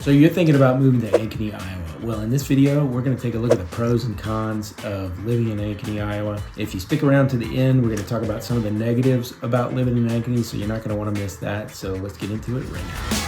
So you're thinking about moving to Ankeny, Iowa. Well, in this video, we're going to take a look at the pros and cons of living in Ankeny, Iowa. If you stick around to the end, we're going to talk about some of the negatives about living in Ankeny, so you're not going to want to miss that. So let's get into it right now.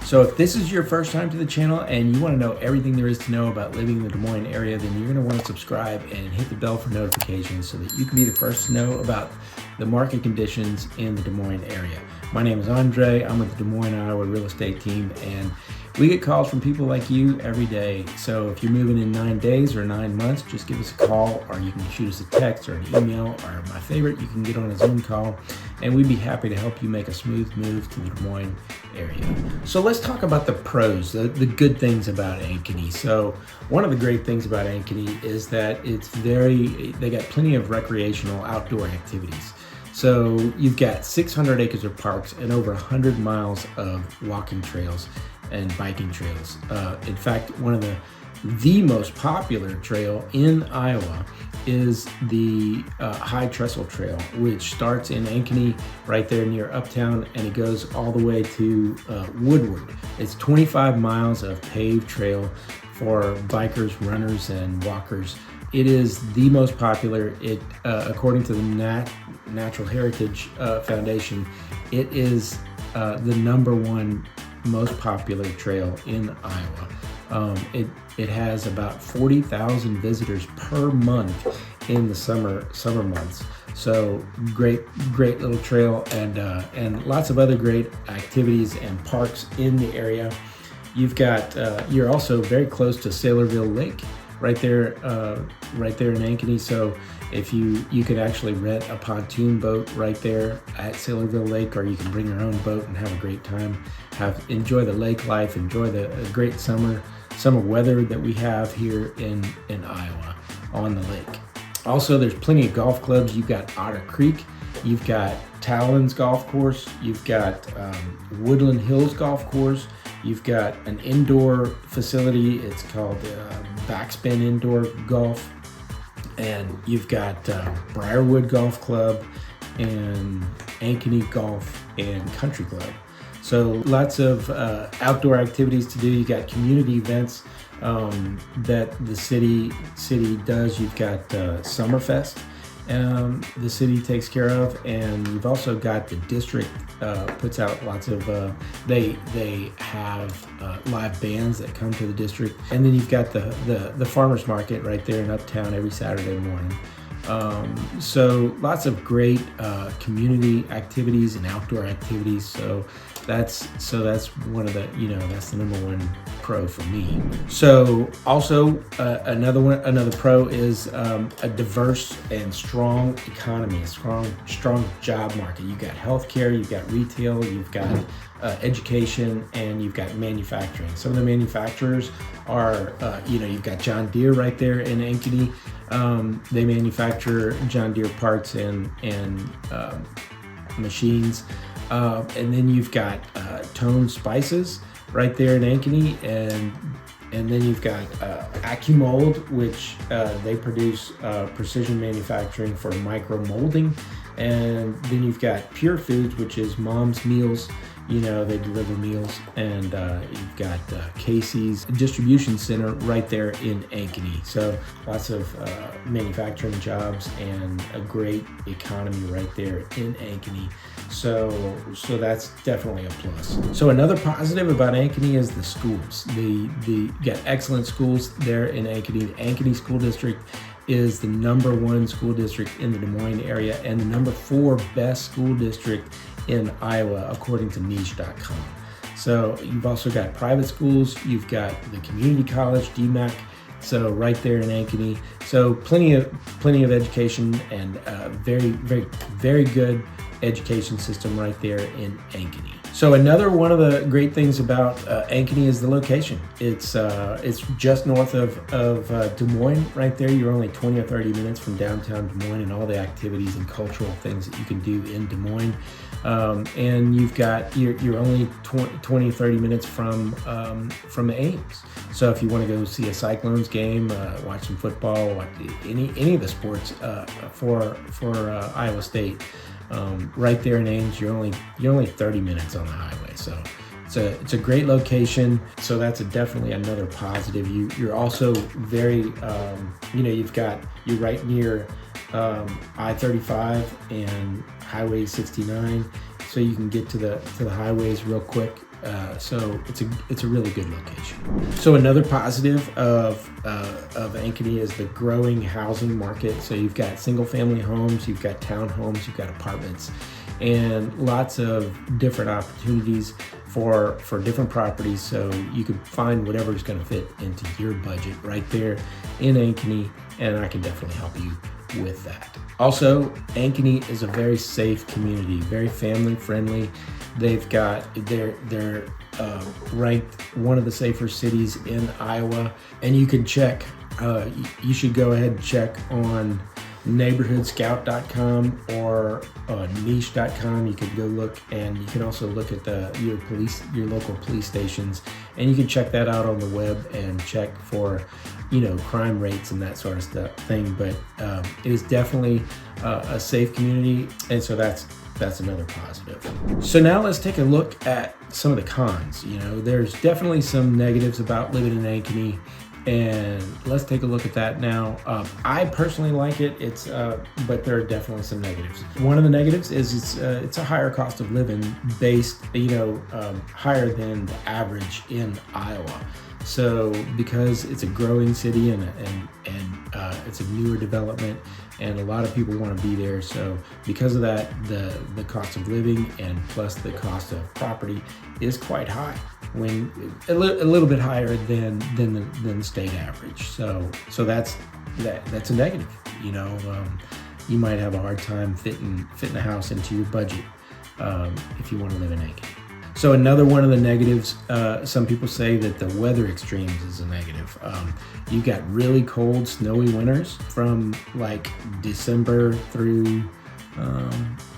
So if this is your first time to the channel and you want to know everything there is to know about living in the Des Moines area, then you're going to want to subscribe and hit the bell for notifications so that you can be the first to know about the market conditions in the Des Moines area. My name is Andre. I'm with the Des Moines Iowa real estate team, and we get calls from people like you every day. So if you're moving in 9 days or 9 months, just give us a call, or you can shoot us a text or an email, or my favorite, you can get on a Zoom call, and we'd be happy to help you make a smooth move to the Des Moines area. So let's talk about the pros, the good things about Ankeny. So one of the great things about Ankeny is that they got plenty of recreational outdoor activities. So you've got 600 acres of parks and over 100 miles of walking trails and biking trails. In fact, one of the most popular trail in Iowa is the High Trestle Trail, which starts in Ankeny right there near Uptown, and it goes all the way to Woodward. It's 25 miles of paved trail for bikers, runners, and walkers. It is the most popular. It, according to the Natural Heritage Foundation, it is the #1 most popular trail in Iowa. It has about 40,000 visitors per month in the summer months. So great little trail, and lots of other great activities and parks in the area. You've got you're also very close to Saylorville Lake, right there in Ankeny. So if you could actually rent a pontoon boat right there at Saylorville Lake, or you can bring your own boat and have a great time, enjoy the lake life, enjoy the great summer weather that we have here in Iowa on the lake. Also, there's plenty of golf clubs. You've got Otter Creek, you've got Talons Golf Course, you've got Woodland Hills Golf Course, you've got an indoor facility. It's called Backspin Indoor Golf, and you've got Briarwood Golf Club and Ankeny Golf and Country Club. So lots of outdoor activities to do. You got community events that the city does. You've got Summerfest the city takes care of, and you've also got the district puts out lots of they have live bands that come to the district, and then you've got the farmers market right there in Uptown every Saturday morning. So lots of great community activities and outdoor activities. So that's one of the, that's the #1 pro for me. So also another pro is a diverse and strong economy, a strong job market. You've got healthcare, you've got retail, you've got education, and you've got manufacturing. Some of the manufacturers are, you've got John Deere right there in Ankeny. They manufacture John Deere parts and machines. And then you've got Tone Spices right there in Ankeny, and then you've got AccuMold, which they produce precision manufacturing for micro molding. And then you've got Pure Foods, which is Mom's Meals. They deliver meals, and you've got Casey's distribution center right there in Ankeny. So lots of manufacturing jobs and a great economy right there in Ankeny. So that's definitely a plus. So another positive about Ankeny is the schools. You got excellent schools there in Ankeny. The Ankeny School District is the #1 school district in the Des Moines area, and the #4 best school district in Iowa, according to niche.com. So you've also got private schools. You've got the community college, DMAC, so right there in Ankeny. So plenty of education, and very good education system right there in Ankeny. So another one of the great things about Ankeny is the location. It's just north of Des Moines, right there. You're only 20 or 30 minutes from downtown Des Moines and all the activities and cultural things that you can do in Des Moines. And you're only 20, 30 minutes from Ames. So if you want to go see a Cyclones game, watch some football, watch any of the sports for Iowa State. Right there in Ames, you're only 30 minutes on the highway, so it's a great location. So that's definitely another positive. You're also very you're right near I-35 and Highway 69, so you can get to the highways real quick. So it's a really good location. So another positive of Ankeny is the growing housing market. So you've got single family homes, you've got townhomes, you've got apartments, and lots of different opportunities for different properties. So you can find whatever's going to fit into your budget right there in Ankeny, and I can definitely help you with that. Also, Ankeny is a very safe community, very family friendly. They're ranked one of the safer cities in Iowa, and you can check. You should go ahead and check on neighborhoodscout.com or niche.com. You can go look, and you can also look at your local police stations, and you can check that out on the web and check for crime rates and that sort of thing. But it is definitely a safe community, and so that's another positive. So now let's take a look at some of the cons. There's definitely some negatives about living in Ankeny, and let's take a look at that now. I personally like it. But there are definitely some negatives. One of the negatives is it's a higher cost of living, based higher than the average in Iowa. So because it's a growing city and it's a newer development, and a lot of people want to be there. So because of that, the cost of living and plus the cost of property is quite high, when a little bit higher than the state average. So that's a negative. You might have a hard time fitting a house into your budget if you want to live in Ankeny. So another one of the negatives, some people say that the weather extremes is a negative. You got really cold, snowy winters from like December through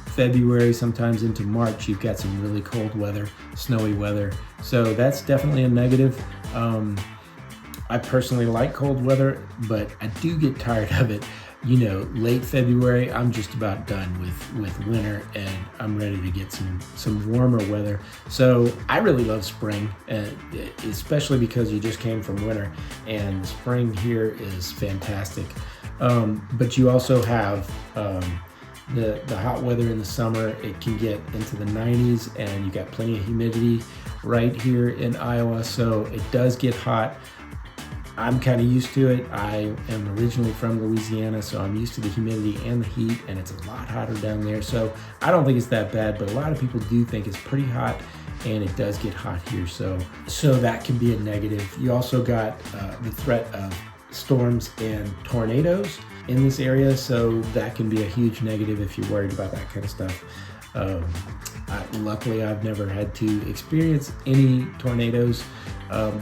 February, sometimes into March. You've got some really cold weather, snowy weather. So that's definitely a negative. I personally like cold weather, but I do get tired of it. Late February, I'm just about done with winter, and I'm ready to get some warmer weather. So I really love spring, especially because you just came from winter, and spring here is fantastic. But you also have the hot weather in the summer. It can get into the 90s, and you got plenty of humidity right here in Iowa, so it does get hot. I'm kind of used to it. I am originally from Louisiana, so I'm used to the humidity and the heat, and it's a lot hotter down there. So I don't think it's that bad, but a lot of people do think it's pretty hot, and it does get hot here. So that can be a negative. You also got the threat of storms and tornadoes in this area, so that can be a huge negative if you're worried about that kind of stuff. Luckily, I've never had to experience any tornadoes.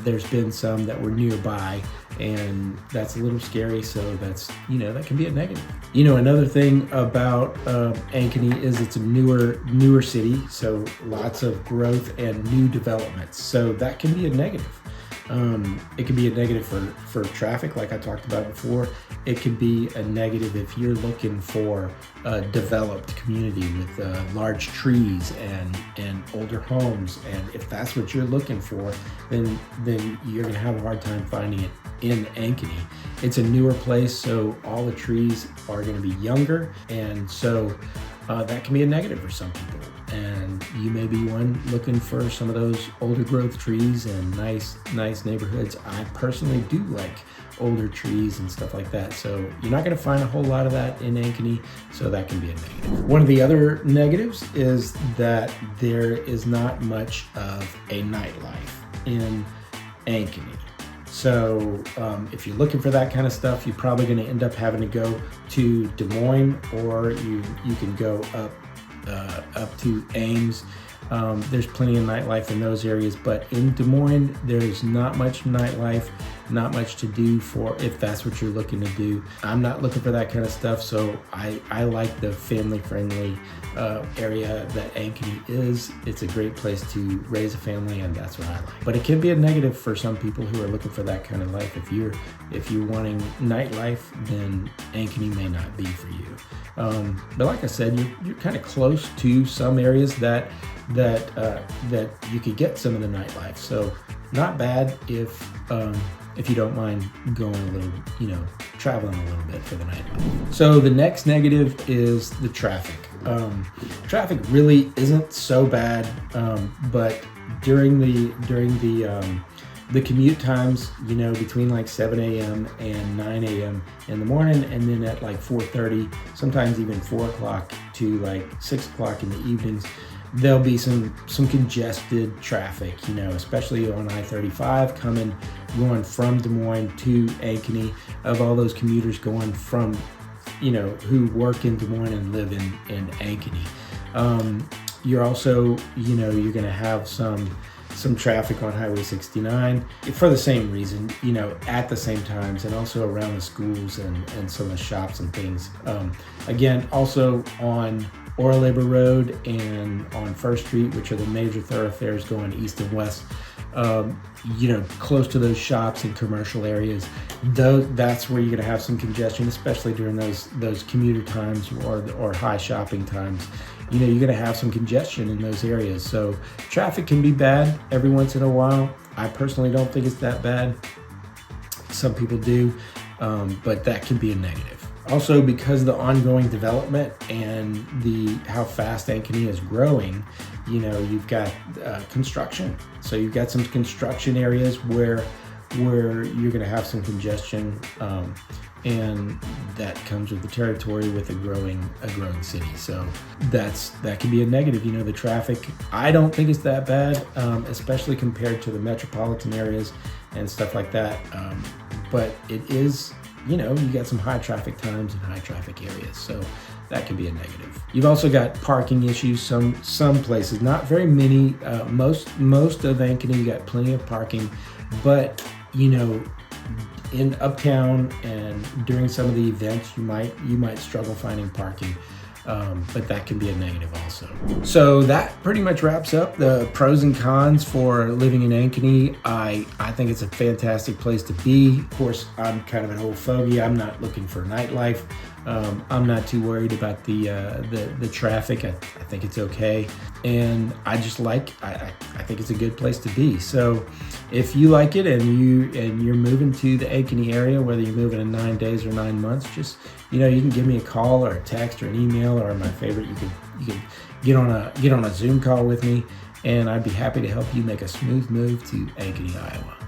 There's been some that were nearby, and that's a little scary. So that can be a negative. Another thing about Ankeny is it's a newer city, so lots of growth and new developments. So that can be a negative. It can be a negative for traffic, like I talked about before. It could be a negative if you're looking for a developed community with large trees and older homes. And if that's what you're looking for, then you're going to have a hard time finding it in Ankeny. It's a newer place, so all the trees are going to be younger, and so that can be a negative for some people. And you may be one looking for some of those older growth trees and nice neighborhoods. I personally do like older trees and stuff like that. So you're not going to find a whole lot of that in Ankeny, so that can be a negative. One of the other negatives is that there is not much of a nightlife in Ankeny. So if you're looking for that kind of stuff, you're probably going to end up having to go to Des Moines, or you can go up up to Ames. There's plenty of nightlife in those areas, but in Des Moines, there's not much nightlife, not much to do for if that's what you're looking to do. I'm not looking for that kind of stuff, so I like the family-friendly area that Ankeny is. It's a great place to raise a family, and that's what I like. But it can be a negative for some people who are looking for that kind of life. If you're wanting nightlife, then Ankeny may not be for you. But like I said, you're kind of close to some areas that you could get some of the nightlife. So not bad if you don't mind going a little, traveling a little bit for the nightlife. So the next negative is the traffic. Traffic really isn't so bad, but during the commute times, between like 7 a.m. and 9 a.m. in the morning, and then at like 4:30, sometimes even 4 o'clock to like 6 o'clock in the evenings, there'll be some congested traffic, especially on I-35 going from Des Moines to Ankeny, of all those commuters going from, who work in Des Moines and live in Ankeny. You're also, you're going to have some traffic on Highway 69 for the same reason, at the same times, and also around the schools and some of the shops and things. Again, also on Oral Labor Road and on First Street, which are the major thoroughfares going east and west, close to those shops and commercial areas, that's where you're going to have some congestion, especially during those commuter times or high shopping times. You're going to have some congestion in those areas. So traffic can be bad every once in a while. I personally don't think it's that bad. Some people do, but that can be a negative. Also, because of the ongoing development and how fast Ankeny is growing, you've got construction. So you've got some construction areas where you're going to have some congestion, and that comes with the territory with a growing city. So that can be a negative. The traffic, I don't think it's that bad, especially compared to the metropolitan areas and stuff like that. But it is, you got some high traffic times and high traffic areas, so that can be a negative. You've also got parking issues. Some places, not very many. Most of Ankeny, you got plenty of parking, but in uptown and during some of the events, you might struggle finding parking. But that can be a negative also. So that pretty much wraps up the pros and cons for living in Ankeny. I think it's a fantastic place to be. Of course, I'm kind of an old fogey. I'm not looking for nightlife. I'm not too worried about the traffic. I think it's okay, and I think it's a good place to be. So if you like it and you're moving to the Ankeny area, whether you're moving in 9 days or 9 months, just you can give me a call or a text or an email, or my favorite, you can get on a Zoom call with me, and I'd be happy to help you make a smooth move to Ankeny, Iowa.